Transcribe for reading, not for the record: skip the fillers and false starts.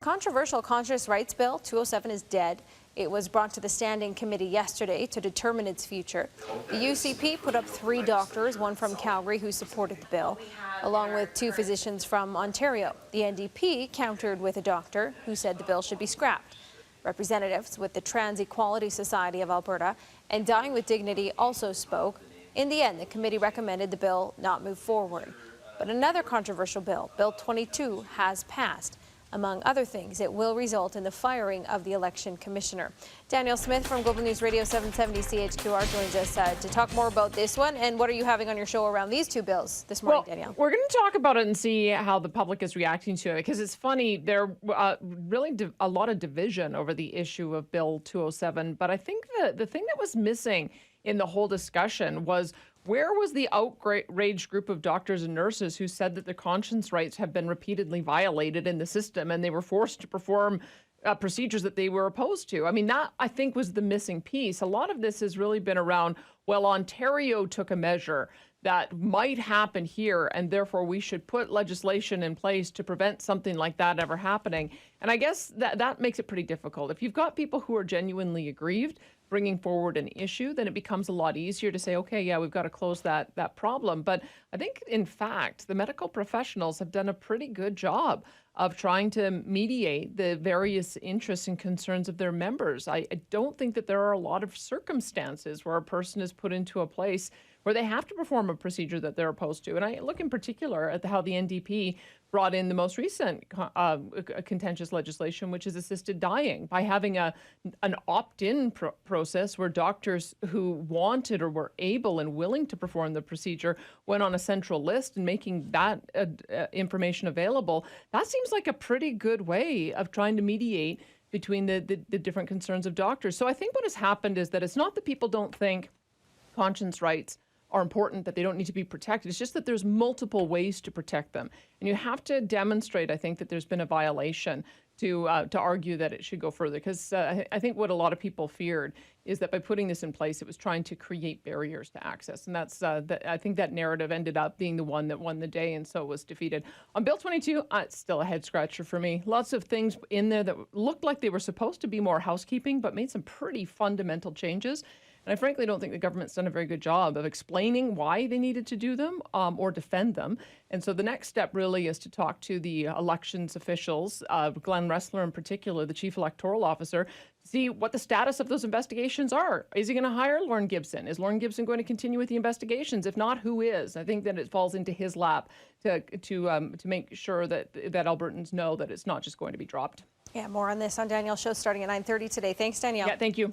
Controversial conscious rights bill 207 is dead. It was brought to the standing committee yesterday to determine its future. The UCP put up 3 doctors, one from Calgary, who supported the bill, along with 2 physicians from Ontario. The NDP countered with a doctor who said the bill should be scrapped. Representatives with the Trans Equality Society of Alberta and Dying with Dignity also spoke. In the end, the committee recommended the bill not move forward. But another controversial bill, Bill 22, has passed. Among other things, it will result in the firing of the election commissioner. Danielle Smith from Global News Radio 770 CHQR joins us to talk more about this one. And what are you having on your show around these 2 bills this morning, Danielle? We're going to talk about it and see how the public is reacting to it, because it's funny, there really a lot of division over the issue of Bill 207. But I think the thing that was missing in the whole discussion was, where was the outraged group of doctors and nurses who said that their conscience rights have been repeatedly violated in the system and they were forced to perform procedures that they were opposed to? I mean, that, I think, was the missing piece. A lot of this has really been around, well, Ontario took a measure that might happen here, and therefore we should put legislation in place to prevent something like that ever happening. And I guess that makes it pretty difficult. If you've got people who are genuinely aggrieved bringing forward an issue, then it becomes a lot easier to say, okay, yeah, we've got to close that problem. But I think, in fact, the medical professionals have done a pretty good job of trying to mediate the various interests and concerns of their members. I don't think that there are a lot of circumstances where a person is put into a place where they have to perform a procedure that they're opposed to. And I look in particular at how the NDP brought in the most recent contentious legislation, which is assisted dying, by having an opt-in process where doctors who wanted or were able and willing to perform the procedure went on a central list, and making that information available. That seems like a pretty good way of trying to mediate between the different concerns of doctors. So I think what has happened is that it's not that people don't think conscience rights are important, that they don't need to be protected. It's just that there's multiple ways to protect them. And you have to demonstrate, I think, that there's been a violation to argue that it should go further. Because I think what a lot of people feared is that by putting this in place, it was trying to create barriers to access. And that's I think that narrative ended up being the one that won the day, and so was defeated. On Bill 22, it's still a head scratcher for me. Lots of things in there that looked like they were supposed to be more housekeeping, but made some pretty fundamental changes. And I frankly don't think the government's done a very good job of explaining why they needed to do them or defend them. And so the next step really is to talk to the elections officials, Glenn Ressler in particular, the chief electoral officer, to see what the status of those investigations are. Is he going to hire Lauren Gibson? Is Lauren Gibson going to continue with the investigations? If not, who is? I think that it falls into his lap to make sure that Albertans know that it's not just going to be dropped. Yeah, more on this on Danielle's show starting at 9:30 today. Thanks, Danielle. Yeah, thank you.